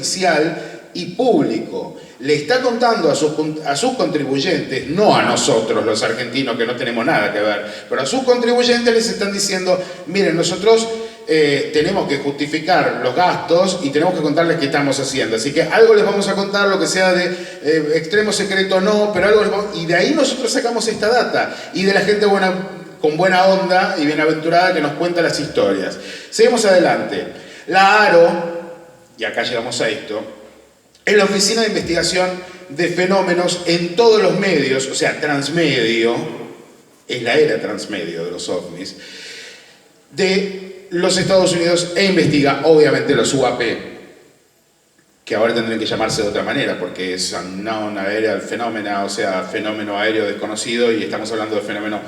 oficial y público. Le está contando a sus contribuyentes, no a nosotros los argentinos que no tenemos nada que ver, pero a sus contribuyentes les están diciendo, miren, nosotros tenemos que justificar los gastos y tenemos que contarles qué estamos haciendo. Así que algo les vamos a contar, lo que sea de extremo secreto no, pero algo les vamos... Y de ahí nosotros sacamos esta data. Y de la gente con buena onda y bienaventurada que nos cuenta las historias. Seguimos adelante. La ARO, y acá llegamos a esto, es la Oficina de Investigación de Fenómenos en todos los medios, o sea, transmedio, es la era transmedio de los ovnis, de los Estados Unidos, e investiga obviamente los UAP, que ahora tendrían que llamarse de otra manera, porque es Unknown Aerial Phenomena, o sea, fenómeno aéreo desconocido, y estamos hablando de fenómeno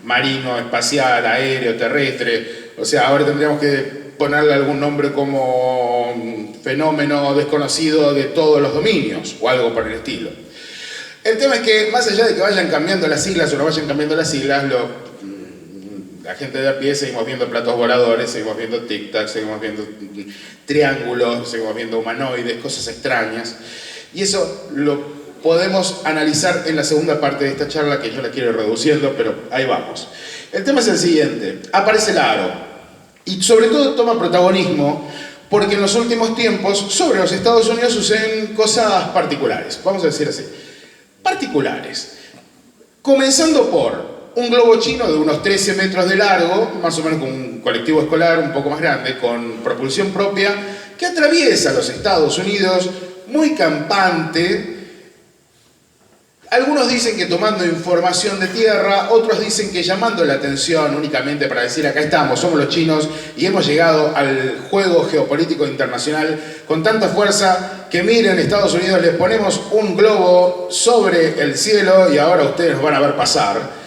marino, espacial, aéreo, terrestre, o sea, ahora tendríamos que ponerle algún nombre como fenómeno desconocido de todos los dominios, o algo por el estilo. El tema es que, más allá de que vayan cambiando las siglas o no vayan cambiando las siglas, la gente de a pie seguimos viendo platos voladores, seguimos viendo tic-tac, seguimos viendo triángulos, seguimos viendo humanoides, cosas extrañas. Y eso lo podemos analizar en la segunda parte de esta charla, que yo la quiero ir reduciendo, pero ahí vamos. El tema es el siguiente. Aparece la ARO. Y sobre todo toma protagonismo porque en los últimos tiempos sobre los Estados Unidos suceden cosas particulares. Vamos a decir así. Particulares. Comenzando por un globo chino de unos 13 metros de largo, más o menos con un colectivo escolar un poco más grande, con propulsión propia, que atraviesa los Estados Unidos, muy campante. Algunos dicen que tomando información de tierra, otros dicen que llamando la atención únicamente para decir acá estamos, somos los chinos y hemos llegado al juego geopolítico internacional con tanta fuerza que miren, Estados Unidos, les ponemos un globo sobre el cielo y ahora ustedes nos van a ver pasar.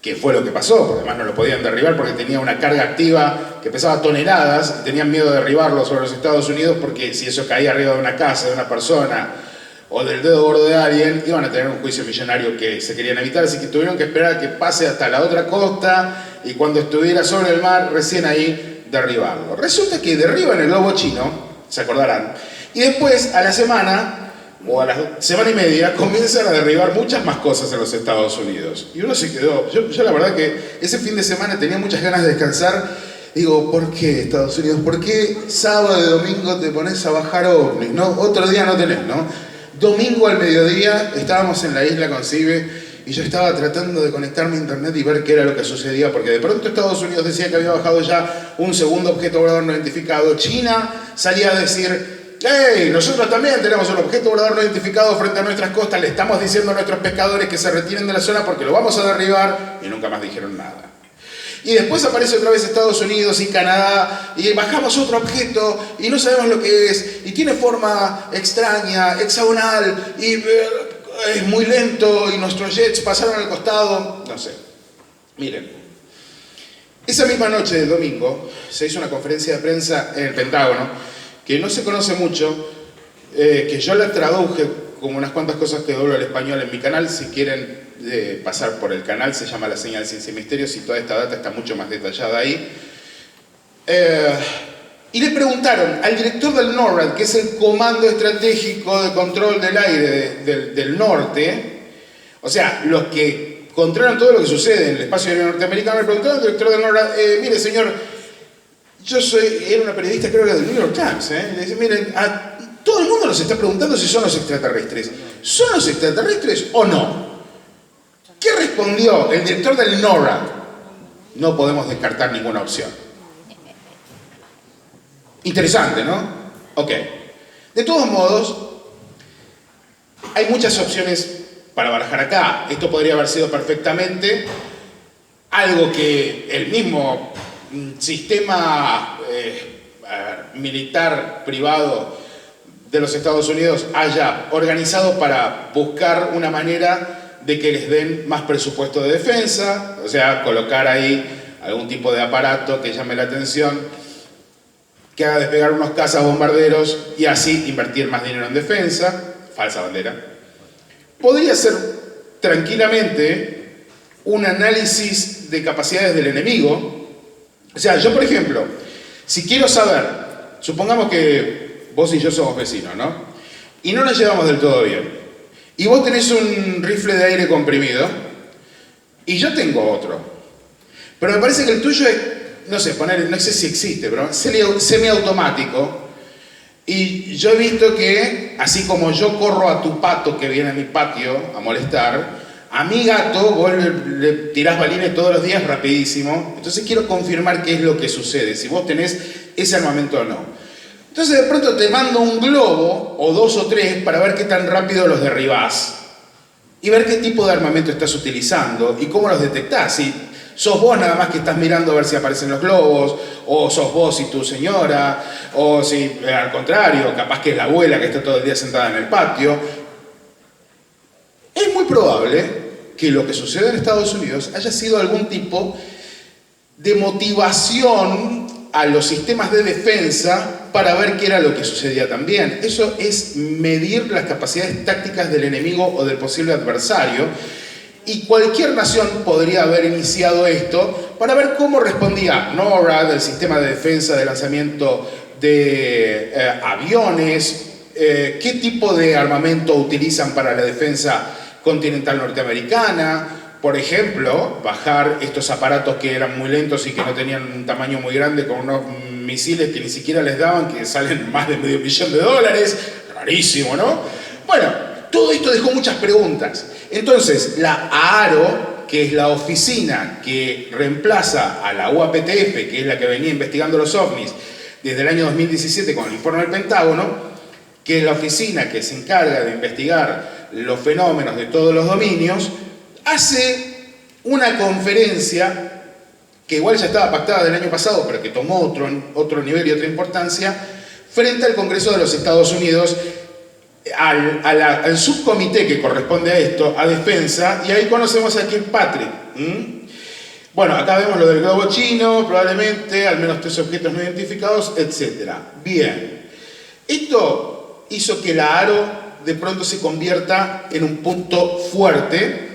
Que fue lo que pasó, porque además no lo podían derribar porque tenía una carga activa que pesaba toneladas y tenían miedo de derribarlo sobre los Estados Unidos porque si eso caía arriba de una casa, de una persona o del dedo gordo de alguien, iban a tener un juicio millonario que se querían evitar, así que tuvieron que esperar a que pase hasta la otra costa y cuando estuviera sobre el mar, recién ahí derribarlo. Resulta que derriban el globo chino, se acordarán, y después a la semana o a la semana y media comienzan a derribar muchas más cosas en los Estados Unidos. Y uno se quedó, yo la verdad que ese fin de semana tenía muchas ganas de descansar. Digo, ¿por qué Estados Unidos? ¿Por qué sábado y domingo te pones a bajar ovnis? ¿No? Otro día no tenés, ¿no? Domingo al mediodía estábamos en la isla con Cibe y yo estaba tratando de conectarme a internet y ver qué era lo que sucedía, porque de pronto Estados Unidos decía que había bajado ya un segundo objeto volador no identificado. China salía a decir, ¡hey! Nosotros también tenemos un objeto volador no identificado frente a nuestras costas, le estamos diciendo a nuestros pescadores que se retiren de la zona porque lo vamos a derribar, y nunca más dijeron nada. Y después aparece otra vez Estados Unidos y Canadá, y bajamos otro objeto, y no sabemos lo que es, y tiene forma extraña, hexagonal, y es muy lento, y nuestros jets pasaron al costado, no sé. Miren, esa misma noche del domingo se hizo una conferencia de prensa en el Pentágono, que no se conoce mucho, que yo la traduje como unas cuantas cosas que doblo al español en mi canal. Si quieren pasar por el canal, se llama La Señal Ciencia y Misterios y toda esta data está mucho más detallada ahí. Y le preguntaron al director del NORAD, que es el Comando Estratégico de Control del Aire del Norte, o sea, los que controlan todo lo que sucede en el espacio aéreo norteamericano, le preguntaron al director del NORAD, mire señor, era una periodista, creo que del New York Times, le dice, miren, todo el mundo nos está preguntando si son los extraterrestres. ¿Son los extraterrestres o no? ¿Qué respondió el director del NORAD? No podemos descartar ninguna opción. Interesante, ¿no? Ok. De todos modos, hay muchas opciones para barajar acá. Esto podría haber sido perfectamente algo que el mismo sistema militar privado de los Estados Unidos haya organizado para buscar una manera de que les den más presupuesto de defensa, o sea, colocar ahí algún tipo de aparato que llame la atención, que haga despegar unos cazabombarderos y así invertir más dinero en defensa, falsa bandera. Podría ser tranquilamente un análisis de capacidades del enemigo. O sea, yo por ejemplo, si quiero saber, supongamos que vos y yo somos vecinos, ¿no? Y no nos llevamos del todo bien. Y vos tenés un rifle de aire comprimido y yo tengo otro. Pero me parece que el tuyo es, no sé, no sé si existe, pero semiautomático. Y yo he visto que, así como yo corro a tu pato que viene a mi patio a molestar, a mi gato vos le tirás balines todos los días rapidísimo. Entonces quiero confirmar qué es lo que sucede, si vos tenés ese armamento o no. Entonces de pronto te mando un globo, o 2 o 3, para ver qué tan rápido los derribás. Y ver qué tipo de armamento estás utilizando y cómo los detectás. Si sos vos nada más que estás mirando a ver si aparecen los globos, o sos vos y tu señora, o si al contrario, capaz que es la abuela que está todo el día sentada en el patio. Es muy probable que lo que sucede en Estados Unidos haya sido algún tipo de motivación a los sistemas de defensa para ver qué era lo que sucedía también. Eso es medir las capacidades tácticas del enemigo o del posible adversario. Y cualquier nación podría haber iniciado esto para ver cómo respondía NORAD, el sistema de defensa de lanzamiento de aviones, qué tipo de armamento utilizan para la defensa continental norteamericana. Por ejemplo, bajar estos aparatos que eran muy lentos y que no tenían un tamaño muy grande con unos misiles que ni siquiera les daban, que salen más de $500 millones. Rarísimo, ¿no? Bueno, todo esto dejó muchas preguntas. Entonces, la AARO, que es la oficina que reemplaza a la UAPTF, que es la que venía investigando los ovnis desde el año 2017 con el informe del Pentágono, que es la oficina que se encarga de investigar los fenómenos de todos los dominios, hace una conferencia que igual ya estaba pactada del año pasado, pero que tomó otro nivel y otra importancia, frente al Congreso de los Estados Unidos, al subcomité que corresponde a esto, a defensa, y ahí conocemos a Kirkpatrick. Bueno, acá vemos lo del globo chino, probablemente, al menos 3 objetos no identificados, etc. Bien. Esto hizo que la AARO de pronto se convierta en un punto fuerte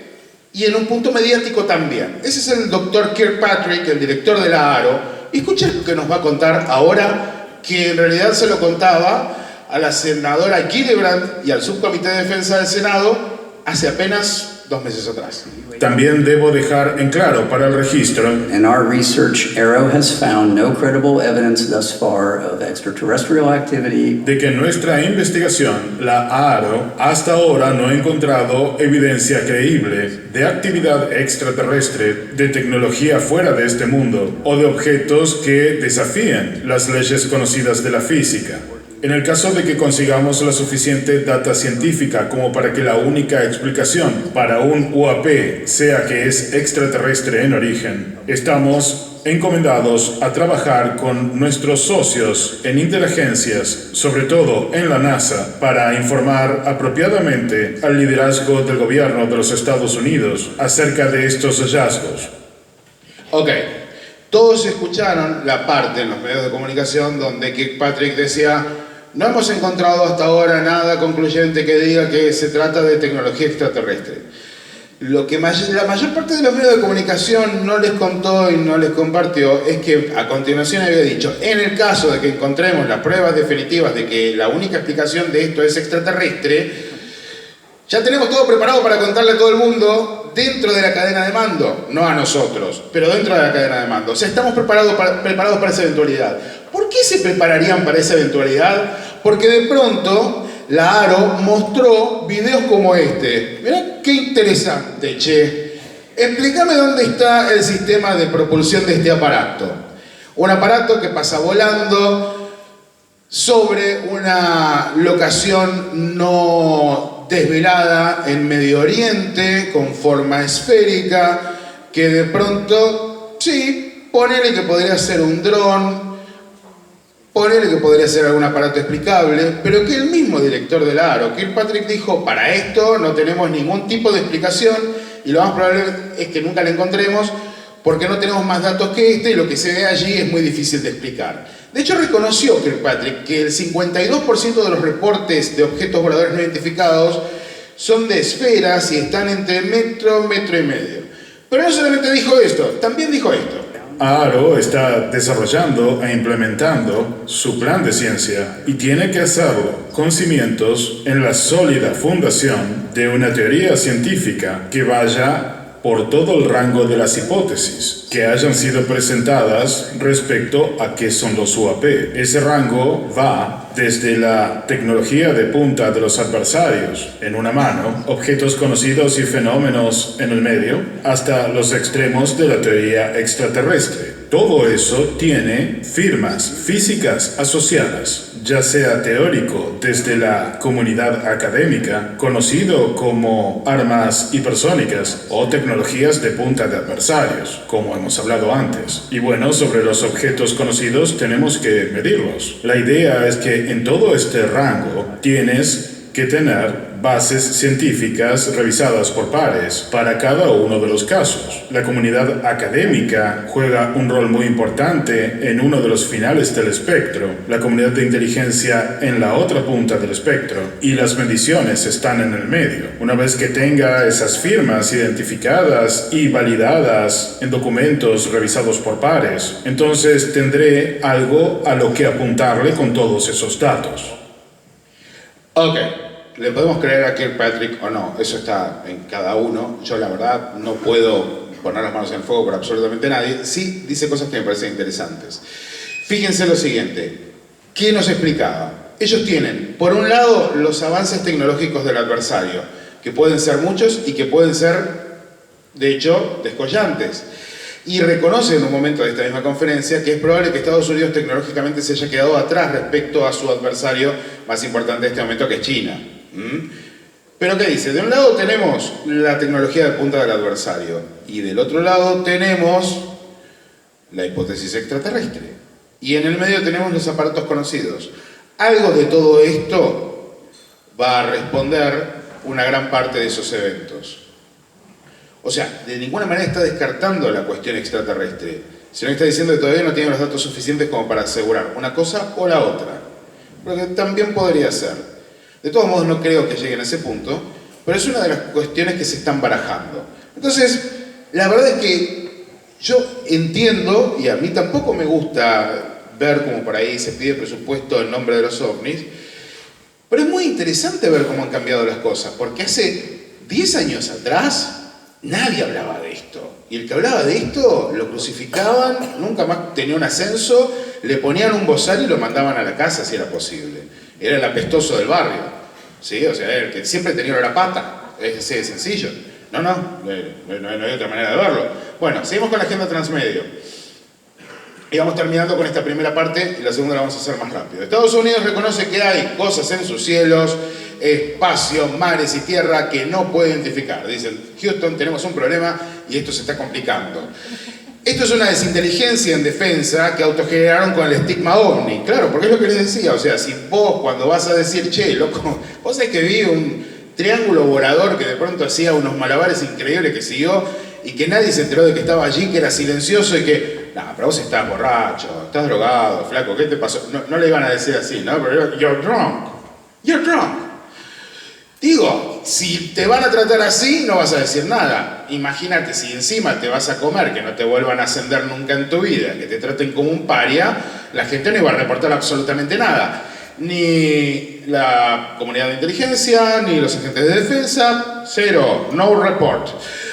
y en un punto mediático también. Ese es el doctor Kirkpatrick, el director de la AARO. Y escuchen lo que nos va a contar ahora, que en realidad se lo contaba a la senadora Gillibrand y al subcomité de defensa del Senado hace apenas 2 meses atrás. También debo dejar en claro para el registro. In our research, AARO has found no credible evidence thus far of extraterrestrial activity. De que en nuestra investigación, la AARO hasta ahora no ha encontrado evidencia creíble de actividad extraterrestre, de tecnología fuera de este mundo o de objetos que desafían las leyes conocidas de la física. En el caso de que consigamos la suficiente data científica como para que la única explicación para un UAP sea que es extraterrestre en origen, estamos encomendados a trabajar con nuestros socios en inteligencias, sobre todo en la NASA, para informar apropiadamente al liderazgo del gobierno de los Estados Unidos acerca de estos hallazgos. Ok. Todos escucharon la parte en los medios de comunicación donde Kirkpatrick decía: no hemos encontrado hasta ahora nada concluyente que diga que se trata de tecnología extraterrestre. Lo que la mayor parte de los medios de comunicación no les contó y no les compartió es que a continuación había dicho: en el caso de que encontremos las pruebas definitivas de que la única explicación de esto es extraterrestre, ya tenemos todo preparado para contarle a todo el mundo dentro de la cadena de mando, no a nosotros, pero dentro de la cadena de mando. O sea, estamos preparados para esa eventualidad. ¿Por qué se prepararían para esa eventualidad? Porque de pronto la AARO mostró videos como este. Mirá qué interesante, che. Explícame dónde está el sistema de propulsión de este aparato. Un aparato que pasa volando sobre una locación no desvelada en Medio Oriente, con forma esférica, que de pronto, sí, ponele que podría ser un dron, ponele que podría ser algún aparato explicable, pero que el mismo director de la AARO, Kirkpatrick, dijo: para esto no tenemos ningún tipo de explicación y lo más probable es que nunca la encontremos porque no tenemos más datos que este y lo que se ve allí es muy difícil de explicar. De hecho, reconoció Kirkpatrick que el 52% de los reportes de objetos voladores no identificados son de esferas y están entre metro y medio. Pero no solamente dijo esto, también dijo esto. AARO está desarrollando e implementando su plan de ciencia y tiene que hacerlo con cimientos en la sólida fundación de una teoría científica que vaya por todo el rango de las hipótesis que hayan sido presentadas respecto a qué son los UAP. Ese rango va desde la tecnología de punta de los adversarios en una mano, objetos conocidos y fenómenos en el medio, hasta los extremos de la teoría extraterrestre. Todo eso tiene firmas físicas asociadas, ya sea teórico desde la comunidad académica, conocido como armas hipersónicas o tecnologías de punta de adversarios, como hemos hablado antes. Y bueno, sobre los objetos conocidos tenemos que medirlos. La idea es que en todo este rango tienes que tener bases científicas revisadas por pares para cada uno de los casos. La comunidad académica juega un rol muy importante en uno de los finales del espectro, la comunidad de inteligencia en la otra punta del espectro, y las mediciones están en el medio. Una vez que tenga esas firmas identificadas y validadas en documentos revisados por pares, entonces tendré algo a lo que apuntarle con todos esos datos. Ok. ¿Le podemos creer a Kirkpatrick o no? Eso está en cada uno. Yo, la verdad, no puedo poner las manos en el fuego por absolutamente nadie. Sí dice cosas que me parecen interesantes. Fíjense lo siguiente. ¿Qué nos explicaba? Ellos tienen, por un lado, los avances tecnológicos del adversario, que pueden ser muchos y que pueden ser, de hecho, descollantes. Y reconoce en un momento de esta misma conferencia que es probable que Estados Unidos tecnológicamente se haya quedado atrás respecto a su adversario más importante en este momento, que es China. Pero ¿qué dice? De un lado tenemos la tecnología de punta del adversario y del otro lado tenemos la hipótesis extraterrestre. Y en el medio tenemos los aparatos conocidos. Algo de todo esto va a responder una gran parte de esos eventos. O sea, de ninguna manera está descartando la cuestión extraterrestre, sino que está diciendo que todavía no tiene los datos suficientes como para asegurar una cosa o la otra. Pero que también podría ser. De todos modos, no creo que lleguen a ese punto, pero es una de las cuestiones que se están barajando. Entonces, la verdad es que yo entiendo, y a mí tampoco me gusta ver como por ahí se pide presupuesto en nombre de los ovnis, pero es muy interesante ver cómo han cambiado las cosas, porque hace 10 años atrás nadie hablaba de esto. Y el que hablaba de esto lo crucificaban, nunca más tenía un ascenso, le ponían un bozal y lo mandaban a la casa si era posible. Era el apestoso del barrio, ¿sí? O sea, el que siempre tenía la pata, es así de sencillo. No hay otra manera de verlo. Bueno, seguimos con la agenda transmedio. Y vamos terminando con esta primera parte y la segunda la vamos a hacer más rápido. Estados Unidos reconoce que hay cosas en sus cielos, espacio, mares y tierra que no puede identificar. Dicen, Houston, tenemos un problema y esto se está complicando. Esto es una desinteligencia en defensa que autogeneraron con el estigma ovni. Claro, porque es lo que les decía. O sea, si vos cuando vas a decir, che, loco, vos sabés que vi un triángulo volador que de pronto hacía unos malabares increíbles que siguió y que nadie se enteró de que estaba allí, que era silencioso y que, no, pero vos estás borracho, estás drogado, flaco, ¿qué te pasó? No le iban a decir así, ¿no? Pero you're drunk. You're drunk. Digo, si te van a tratar así, no vas a decir nada. Imagínate si encima te vas a comer, que no te vuelvan a ascender nunca en tu vida, que te traten como un paria, la gente no iba a reportar absolutamente nada. Ni la comunidad de inteligencia, ni los agentes de defensa, cero, no report.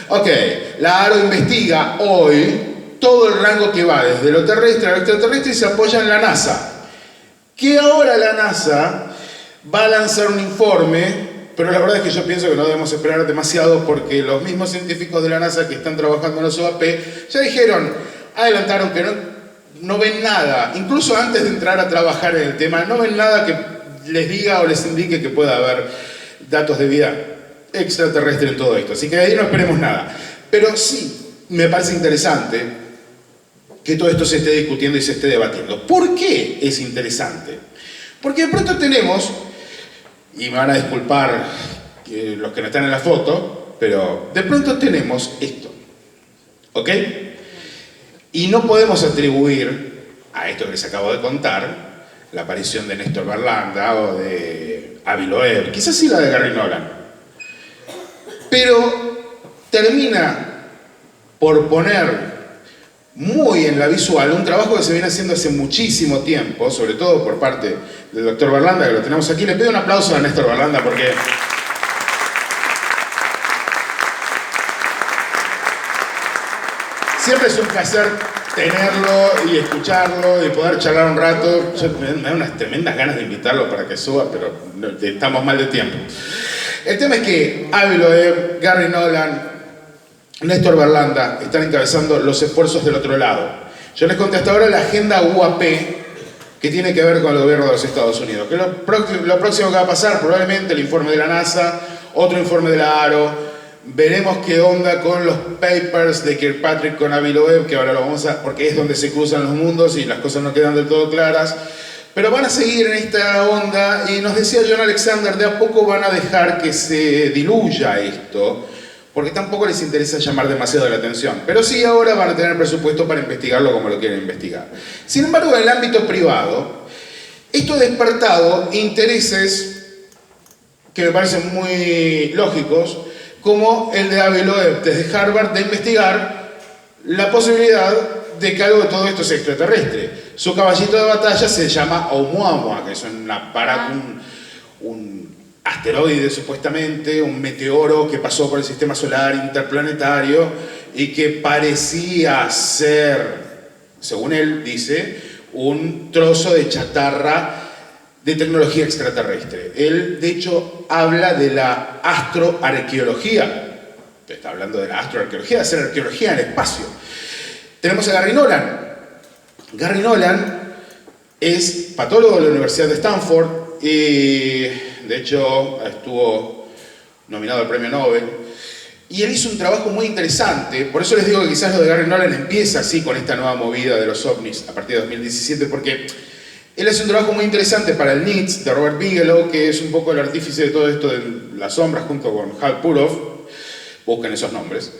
Ok, la AARO investiga hoy todo el rango que va desde lo terrestre a lo extraterrestre y se apoya en la NASA. Que ahora la NASA va a lanzar un informe. Pero la verdad es que yo pienso que no debemos esperar demasiado porque los mismos científicos de la NASA que están trabajando en los UAP ya dijeron, adelantaron que no ven nada, incluso antes de entrar a trabajar en el tema, no ven nada que les diga o les indique que pueda haber datos de vida extraterrestre en todo esto. Así que de ahí no esperemos nada. Pero sí, me parece interesante que todo esto se esté discutiendo y se esté debatiendo. ¿Por qué es interesante? Porque de pronto tenemos... Y me van a disculpar los que no están en la foto, pero de pronto tenemos esto, ¿ok? Y no podemos atribuir a esto que les acabo de contar la aparición de Néstor Berlanda o de Avi Loeb, quizás sí la de Gary Nolan, pero termina por poner muy en la visual, un trabajo que se viene haciendo hace muchísimo tiempo, sobre todo por parte del doctor Berlanda, que lo tenemos aquí. Le pido un aplauso a Néstor Berlanda porque siempre es un placer tenerlo y escucharlo y poder charlar un rato. Me da unas tremendas ganas de invitarlo para que suba, pero estamos mal de tiempo. El tema es que Avi Loeb, Gary Nolan, Néstor Berlanda están encabezando los esfuerzos del otro lado. Yo les conté hasta ahora la agenda UAP que tiene que ver con el gobierno de los Estados Unidos. Que lo próximo que va a pasar, probablemente el informe de la NASA, otro informe de la AARO. Veremos qué onda con los papers de Kirkpatrick con Avi Loeb, que ahora lo vamos a... porque es donde se cruzan los mundos y las cosas no quedan del todo claras. Pero van a seguir en esta onda y nos decía John Alexander, de a poco van a dejar que se diluya esto, porque tampoco les interesa llamar demasiado la atención. Pero sí ahora van a tener presupuesto para investigarlo como lo quieren investigar. Sin embargo, en el ámbito privado, esto ha despertado intereses que me parecen muy lógicos, como el de Avi Loeb desde Harvard, de investigar la posibilidad de que algo de todo esto sea extraterrestre. Su caballito de batalla se llama Oumuamua, que es un asteroide supuestamente, un meteoro que pasó por el sistema solar interplanetario y que parecía ser, según él dice, un trozo de chatarra de tecnología extraterrestre. Él, de hecho, habla de la astroarqueología. Está hablando de la astroarqueología, de hacer arqueología en el espacio. Tenemos a Gary Nolan. Gary Nolan es patólogo de la Universidad de Stanford y, de hecho, estuvo nominado al Premio Nobel. Y él hizo un trabajo muy interesante. Por eso les digo que quizás lo de Gary Nolan empieza así con esta nueva movida de los ovnis a partir de 2017, porque él hace un trabajo muy interesante para el NITS de Robert Bigelow, que es un poco el artífice de todo esto de las sombras, junto con Hal Purov. Busquen esos nombres.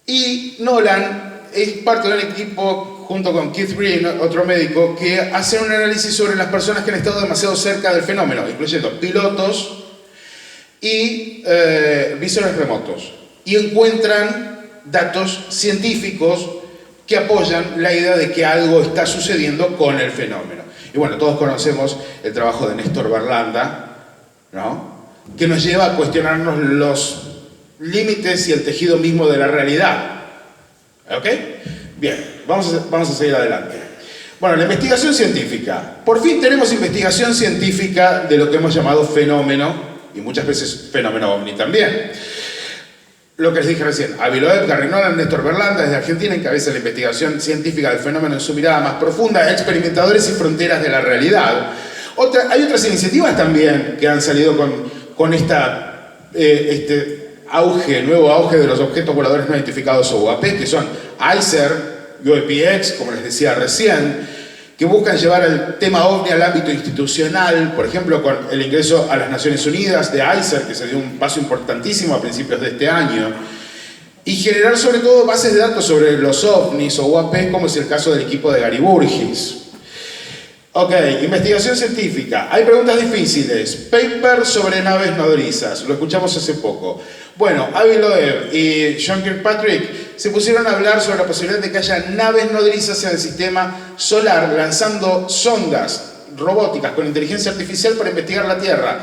Y Nolan es parte de un equipo junto con Keith Green, otro médico, que hace un análisis sobre las personas que han estado demasiado cerca del fenómeno, incluyendo pilotos y visores remotos. Y encuentran datos científicos que apoyan la idea de que algo está sucediendo con el fenómeno. Y bueno, todos conocemos el trabajo de Néstor Berlanda, ¿no?, que nos lleva a cuestionarnos los límites y el tejido mismo de la realidad. ¿Ok? Bien, vamos a seguir adelante. Bueno, la investigación científica. Por fin tenemos investigación científica de lo que hemos llamado fenómeno, y muchas veces fenómeno ovni también. Lo que les dije recién, Avi Loeb, Gary Nolan, Néstor Berlanda, desde Argentina, encabeza la investigación científica del fenómeno en su mirada más profunda, experimentadores y fronteras de la realidad. Hay otras iniciativas también que han salido con este nuevo auge de los objetos voladores no identificados o UAP, que son ICER, UAPX, como les decía recién, que buscan llevar el tema OVNI al ámbito institucional, por ejemplo, con el ingreso a las Naciones Unidas de ICER, que se dio un paso importantísimo a principios de este año, y generar sobre todo bases de datos sobre los OVNIs o UAP, como es el caso del equipo de Gary Burgess. Ok, investigación científica. Hay preguntas difíciles. Paper sobre naves nodrizas. Lo escuchamos hace poco. Bueno, Avi Loeb y John Kirkpatrick se pusieron a hablar sobre la posibilidad de que haya naves nodrizas en el sistema solar, lanzando sondas robóticas con inteligencia artificial para investigar la Tierra.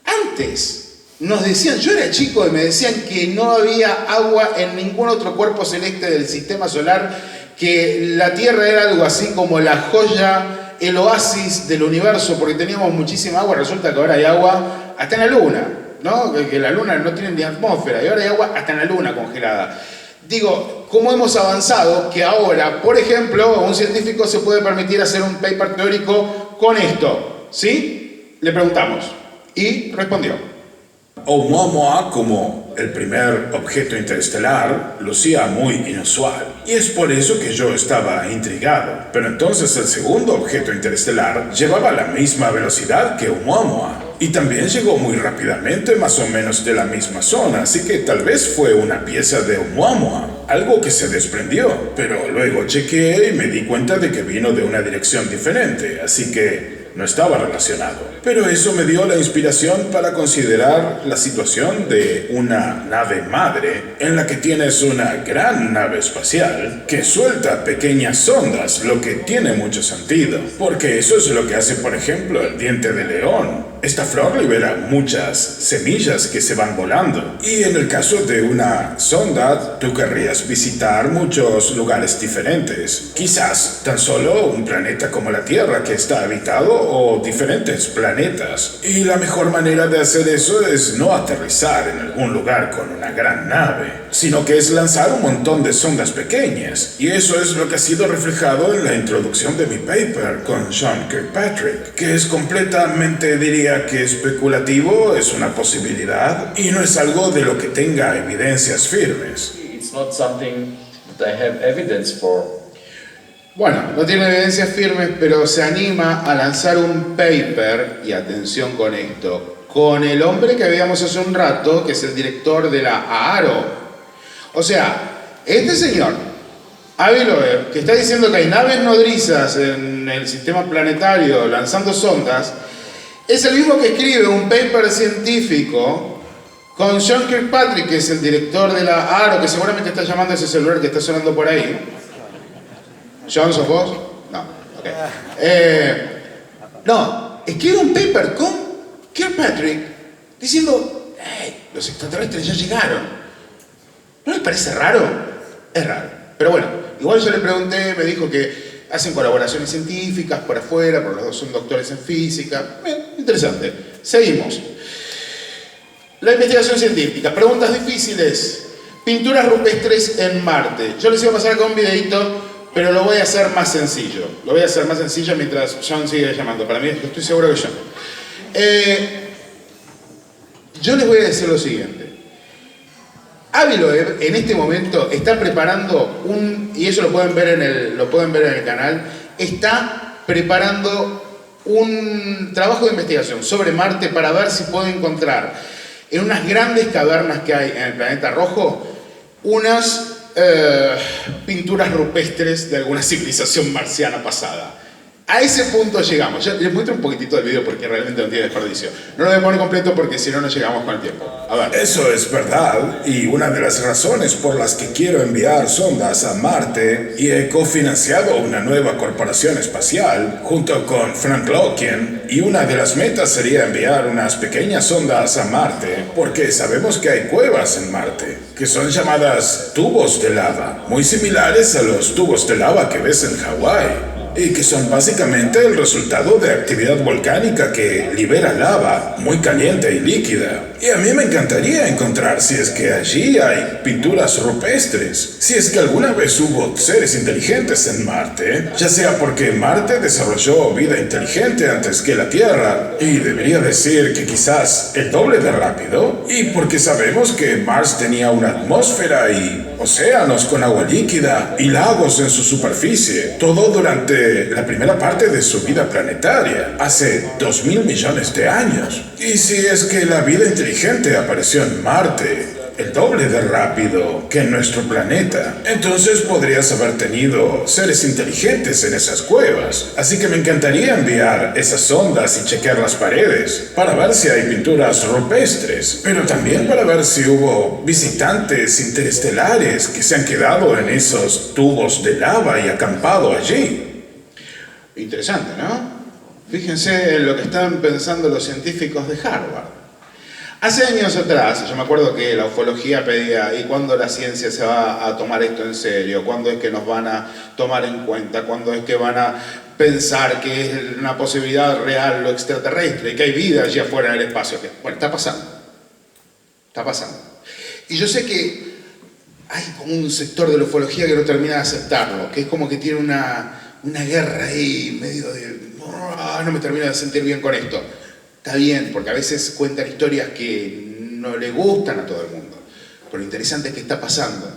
Antes nos decían, yo era chico y me decían que no había agua en ningún otro cuerpo celeste del sistema solar, que la Tierra era algo así como la joya, el oasis del universo, porque teníamos muchísima agua. Resulta que ahora hay agua hasta en la Luna, ¿no? Que la Luna no tiene ni atmósfera, y ahora hay agua hasta en la Luna congelada. Digo, ¿cómo hemos avanzado? Que ahora, por ejemplo, un científico se puede permitir hacer un paper teórico con esto, ¿sí? Le preguntamos, y respondió. Oumuamua, como el primer objeto interestelar, lucía muy inusual, y es por eso que yo estaba intrigado. Pero entonces el segundo objeto interestelar llevaba la misma velocidad que Oumuamua, y también llegó muy rápidamente, más o menos de la misma zona, así que tal vez fue una pieza de Oumuamua, algo que se desprendió. Pero luego chequeé y me di cuenta de que vino de una dirección diferente, así que no estaba relacionado. Pero eso me dio la inspiración para considerar la situación de una nave madre en la que tienes una gran nave espacial que suelta pequeñas sondas, lo que tiene mucho sentido, porque eso es lo que hace, por ejemplo, el diente de león. Esta flor libera muchas semillas que se van volando. Y en el caso de una sonda, tú querrías visitar muchos lugares diferentes. Quizás tan solo un planeta como la Tierra que está habitado o diferentes planetas. Y la mejor manera de hacer eso es no aterrizar en algún lugar con una gran nave, sino que es lanzar un montón de sondas pequeñas. Y eso es lo que ha sido reflejado en la introducción de mi paper con Sean Kirkpatrick, que es completamente, diría que especulativo, es una posibilidad y no es algo de lo que tenga evidencias firmes. It's not something that I have evidence for. Bueno, no tiene evidencias firmes, pero se anima a lanzar un paper, y atención con esto, con el hombre que veíamos hace un rato, que es el director de la AARO. O sea, este señor, Avi Loeb, que está diciendo que hay naves nodrizas en el sistema planetario lanzando sondas, es el mismo que escribe un paper científico con Sean Kirkpatrick, que es el director de la AARO, que seguramente está llamando a ese celular que está sonando por ahí. ¿John, sos vos? No, ok. No, escribe un paper con Kirkpatrick diciendo, hey, los extraterrestres ya llegaron. ¿No les parece raro? Es raro. Pero bueno, igual yo le pregunté, me dijo que hacen colaboraciones científicas por afuera, porque los dos son doctores en física. Interesante. Seguimos. La investigación científica. Preguntas difíciles. Pinturas rupestres en Marte. Yo les iba a pasar con un videito, pero lo voy a hacer más sencillo. Lo voy a hacer más sencillo mientras John sigue llamando. Para mí, estoy seguro que John. Yo les voy a decir lo siguiente. Avi Loeb en este momento está preparando y eso lo pueden ver en el canal, está preparando un trabajo de investigación sobre Marte para ver si puede encontrar en unas grandes cavernas que hay en el planeta rojo unas pinturas rupestres de alguna civilización marciana pasada. A ese punto llegamos. Yo les muestro un poquitito del video porque realmente no tiene desperdicio. No lo voy a poner completo porque si no, no llegamos con el tiempo. A ver. Eso es verdad, y una de las razones por las que quiero enviar sondas a Marte y he cofinanciado una nueva corporación espacial junto con Frank Lockyer, y una de las metas sería enviar unas pequeñas sondas a Marte porque sabemos que hay cuevas en Marte que son llamadas tubos de lava, muy similares a los tubos de lava que ves en Hawái. Y que son básicamente el resultado de actividad volcánica que libera lava muy caliente y líquida. Y a mí me encantaría encontrar si es que allí hay pinturas rupestres, si es que alguna vez hubo seres inteligentes en Marte, ya sea porque Marte desarrolló vida inteligente antes que la Tierra, y debería decir que quizás el doble de rápido, y porque sabemos que Mars tenía una atmósfera y océanos con agua líquida y lagos en su superficie, todo durante la primera parte de su vida planetaria, hace 2000 millones de años. Y si es que la vida inteligente apareció en Marte el doble de rápido que en nuestro planeta, entonces podrías haber tenido seres inteligentes en esas cuevas. Así que me encantaría enviar esas sondas y chequear las paredes para ver si hay pinturas rupestres, pero también para ver si hubo visitantes interestelares que se han quedado en esos tubos de lava y acampado allí. Interesante, ¿no? Fíjense en lo que estaban pensando los científicos de Harvard. Hace años atrás, yo me acuerdo que la ufología pedía, ¿y cuándo la ciencia se va a tomar esto en serio? ¿Cuándo es que nos van a tomar en cuenta? ¿Cuándo es que van a pensar que es una posibilidad real lo extraterrestre y que hay vida allí afuera en el espacio? Bueno, está pasando. Está pasando. Y yo sé que hay como un sector de la ufología que no termina de aceptarlo, que es como que tiene una guerra ahí medio de... no me termino de sentir bien con esto. Está bien, porque a veces cuentan historias que no le gustan a todo el mundo. Pero lo interesante es que está pasando.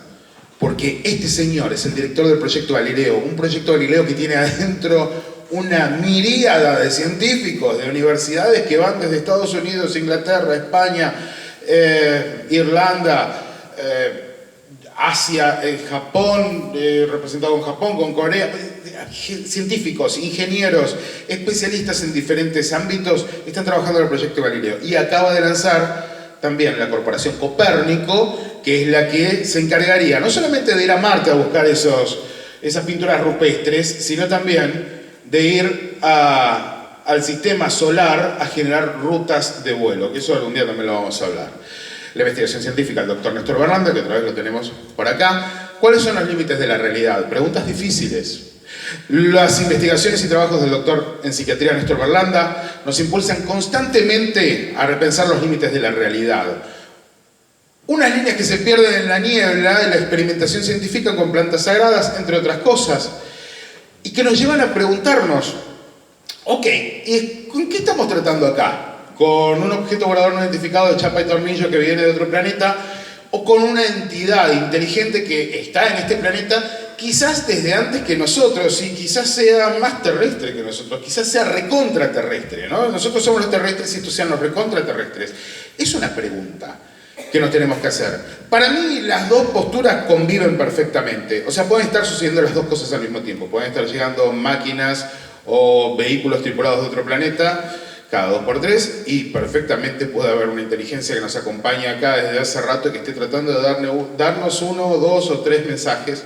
Porque este señor es el director del Proyecto Galileo. Un Proyecto Galileo que tiene adentro una miríada de científicos de universidades que van desde Estados Unidos, Inglaterra, España, Irlanda, Asia, Japón, representado con Japón, con Corea. científicos, ingenieros, especialistas en diferentes ámbitos están trabajando en el proyecto Galileo. Y acaba de lanzar también la corporación Copérnico, que es la que se encargaría no solamente de ir a Marte a buscar esas pinturas rupestres, sino también de ir al sistema solar a generar rutas de vuelo, que eso algún día también lo vamos a hablar. La investigación científica del doctor Néstor Berlanda, que otra vez lo tenemos por acá. ¿Cuáles son los límites de la realidad? Preguntas difíciles. Las investigaciones y trabajos del doctor en psiquiatría Néstor Berlanda nos impulsan constantemente a repensar los límites de la realidad. Unas líneas que se pierden en la niebla de la experimentación científica con plantas sagradas, entre otras cosas, y que nos llevan a preguntarnos, ok, ¿y con qué estamos tratando acá? ¿Con un objeto volador no identificado de chapa y tornillo que viene de otro planeta? ¿O con una entidad inteligente que está en este planeta, quizás desde antes que nosotros, y quizás sea más terrestre que nosotros, quizás sea recontraterrestre, ¿no? Nosotros somos los terrestres y estos sean los recontraterrestres. Es una pregunta que nos tenemos que hacer. Para mí las dos posturas conviven perfectamente. O sea, pueden estar sucediendo las dos cosas al mismo tiempo. Pueden estar llegando máquinas o vehículos tripulados de otro planeta cada 2 por 3 y perfectamente puede haber una inteligencia que nos acompaña acá desde hace rato y que esté tratando de darnos 1, 2 o 3 mensajes.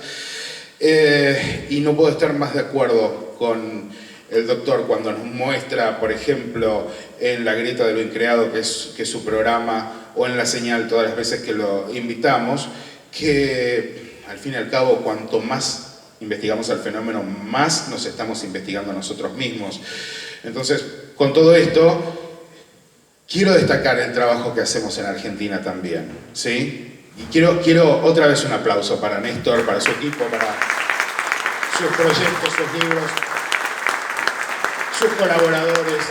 Y no puedo estar más de acuerdo con el doctor cuando nos muestra, por ejemplo, en La Grieta de lo Increado, que es su programa, o en La Señal todas las veces que lo invitamos, que al fin y al cabo cuanto más investigamos el fenómeno, más nos estamos investigando a nosotros mismos. Entonces, con todo esto, quiero destacar el trabajo que hacemos en Argentina también, ¿sí? Y quiero otra vez un aplauso para Néstor, para su equipo, para sus proyectos, sus libros, sus colaboradores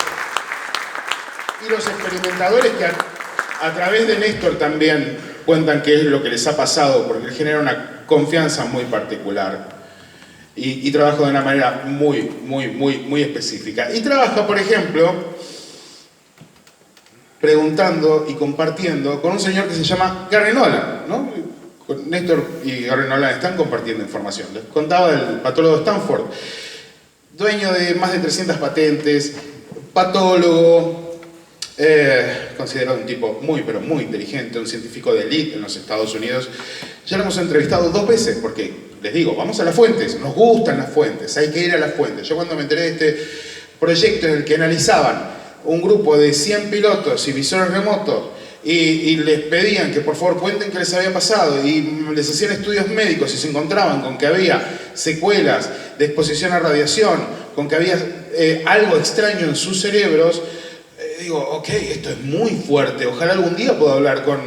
y los experimentadores que a través de Néstor también cuentan qué es lo que les ha pasado, porque él genera una confianza muy particular. Y trabaja de una manera muy específica. Y trabaja, por ejemplo, preguntando y compartiendo con un señor que se llama Gary Nolan, ¿no? Néstor y Gary Nolan están compartiendo información. Les contaba del patólogo de Stanford, dueño de más de 300 patentes, patólogo, considerado un tipo pero muy inteligente, un científico de élite en los Estados Unidos. Ya lo hemos entrevistado 2 veces porque, les digo, vamos a las fuentes, nos gustan las fuentes, hay que ir a las fuentes. Yo cuando me enteré de este proyecto en el que analizaban un grupo de 100 pilotos y visores remotos y les pedían que por favor cuenten qué les había pasado y les hacían estudios médicos y se encontraban con que había secuelas de exposición a radiación, con que había algo extraño en sus cerebros, digo, ok, esto es muy fuerte, ojalá algún día pueda hablar con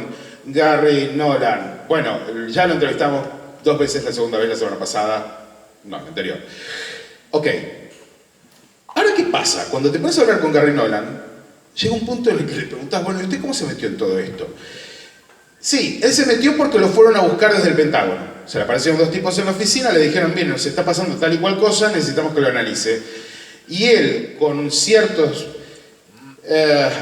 Gary Nolan. Bueno, ya lo entrevistamos 2 veces, la segunda vez la semana pasada, no, la anterior. Ok, ahora ¿qué pasa? Cuando te pones a hablar con Gary Nolan, llega un punto en el que le preguntas, bueno, ¿y usted cómo se metió en todo esto? Sí, él se metió porque lo fueron a buscar desde el Pentágono. Se le aparecieron 2 tipos en la oficina, le dijeron, miren, nos está pasando tal y cual cosa, necesitamos que lo analice. Y él, con ciertos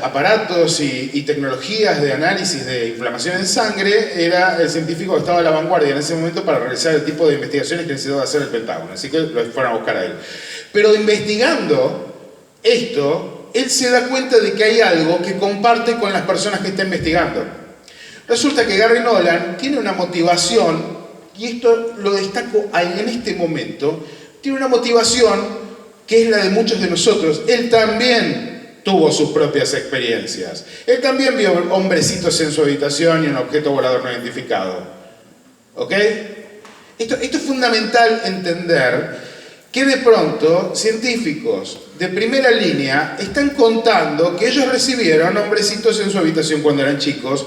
aparatos y tecnologías de análisis de inflamación en sangre, era el científico que estaba a la vanguardia en ese momento para realizar el tipo de investigaciones que necesitaba hacer el Pentágono. Así que lo fueron a buscar a él. Pero investigando esto, él se da cuenta de que hay algo que comparte con las personas que está investigando. Resulta que Gary Nolan tiene una motivación, y esto lo destaco en este momento, tiene una motivación que es la de muchos de nosotros. Él también tuvo sus propias experiencias. Él también vio hombrecitos en su habitación y un objeto volador no identificado. ¿Ok? Esto es fundamental entender que de pronto científicos de primera línea están contando que ellos recibieron hombrecitos en su habitación cuando eran chicos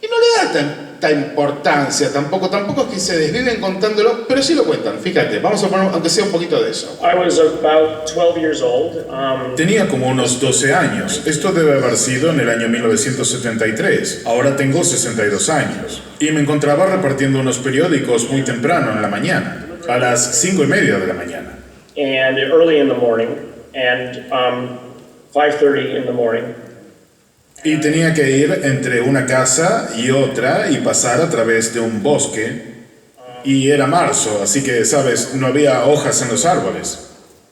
y no le da tanta importancia, tampoco es que se desviven contándolo, pero sí lo cuentan. Fíjate, vamos a poner aunque sea un poquito de eso. I was about 12 years old. Tenía como unos 12 años. Esto debe haber sido en el año 1973. Ahora tengo 62 años. Y me encontraba repartiendo unos periódicos muy temprano en la mañana, a las 5:30 de la mañana. And early in the morning, and 5:30 in the morning. Y tenía que ir entre una casa y otra y pasar a través de un bosque. Y era marzo, así que, sabes, no había hojas en los árboles.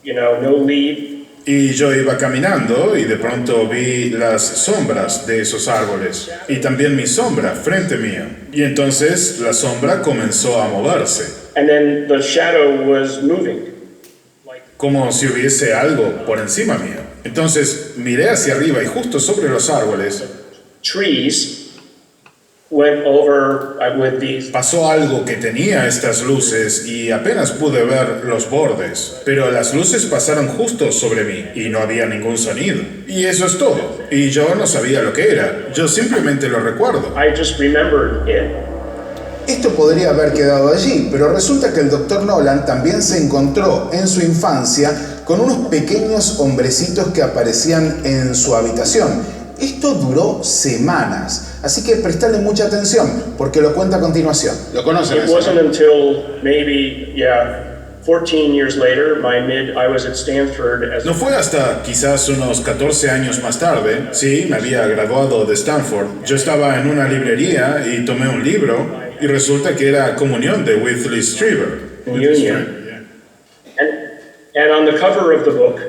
No leaf. Y yo iba caminando y de pronto vi las sombras de esos árboles y también mi sombra frente mío. Y entonces la sombra comenzó a moverse, And then the shadow was moving. como si hubiese algo por encima mío. Entonces miré hacia arriba y justo sobre los árboles Trees went over with these. pasó algo que tenía estas luces y apenas pude ver los bordes, pero las luces pasaron justo sobre mí y no había ningún sonido. Y eso es todo. Y yo no sabía lo que era, yo simplemente lo recuerdo. I just remembered it. Esto podría haber quedado allí, pero resulta que el Dr. Nolan también se encontró en su infancia con unos pequeños hombrecitos que aparecían en su habitación. Esto duró semanas, así que prestadle mucha atención, porque lo cuenta a continuación. Lo conocen. It wasn't until maybe, 14 years later, I was at Stanford as No fue hasta quizás unos 14 años más tarde, sí, me había graduado de Stanford. Yo estaba en una librería y tomé un libro y resulta que era Comunión de Whitley Strieber. Union. And on the cover of the book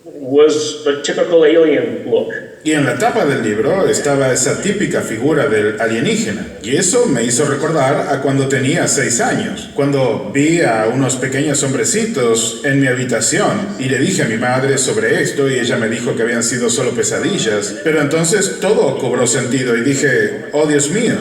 was the typical alien look. Y en la tapa del libro estaba esa típica figura del alienígena. Y eso me hizo recordar a cuando tenía 6 años, cuando vi a unos pequeños hombrecitos en mi habitación y le dije a mi madre sobre esto y ella me dijo que habían sido solo pesadillas. Pero entonces todo cobró sentido y dije, oh Dios mío.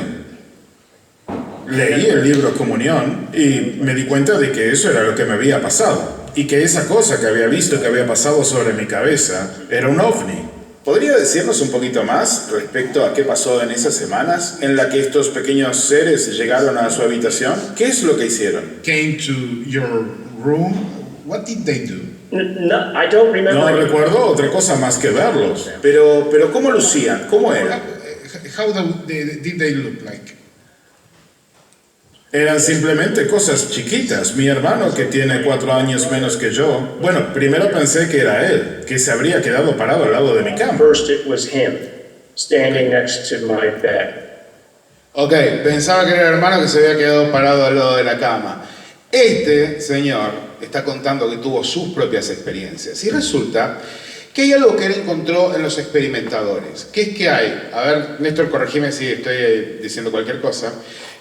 Leí el libro Comunión y me di cuenta de que eso era lo que me había pasado. Y que esa cosa que había visto que había pasado sobre mi cabeza era un ovni. ¿Podría decirnos un poquito más respecto a qué pasó en esas semanas en la que estos pequeños seres llegaron a su habitación? ¿Qué es lo que hicieron? Came to your room. What did they do? No, I don't remember. No recuerdo otra cosa más que verlos. Pero ¿cómo lucían? ¿Cómo eran? How did they look like? Eran simplemente cosas chiquitas. Mi hermano, que tiene 4 años menos que yo, bueno, primero pensé que era él, que se habría quedado parado al lado de mi cama. First it was him, standing next to my bed. Ok, pensaba que era el hermano que se había quedado parado al lado de la cama. Este señor está contando que tuvo sus propias experiencias. Y resulta que hay algo que él encontró en los experimentadores. ¿Qué es que hay? A ver, Néstor, corregime si estoy diciendo cualquier cosa.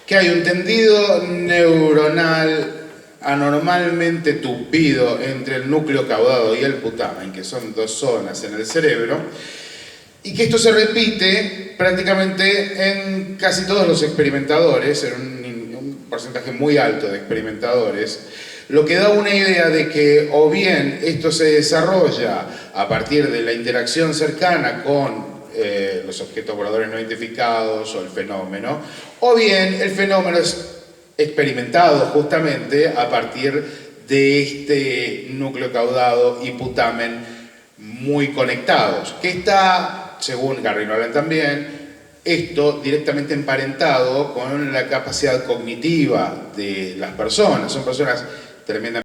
Que hay un tendido neuronal anormalmente tupido entre el núcleo caudado y el putamen, que son 2 zonas en el cerebro, y que esto se repite prácticamente en casi todos los experimentadores, en un porcentaje muy alto de experimentadores, lo que da una idea de que o bien esto se desarrolla a partir de la interacción cercana con los objetos voladores no identificados o el fenómeno, o bien el fenómeno es experimentado justamente a partir de este núcleo caudado y putamen muy conectados, que está, según Gary Nolan también, esto directamente emparentado con la capacidad cognitiva de las personas. Son personas tremendamente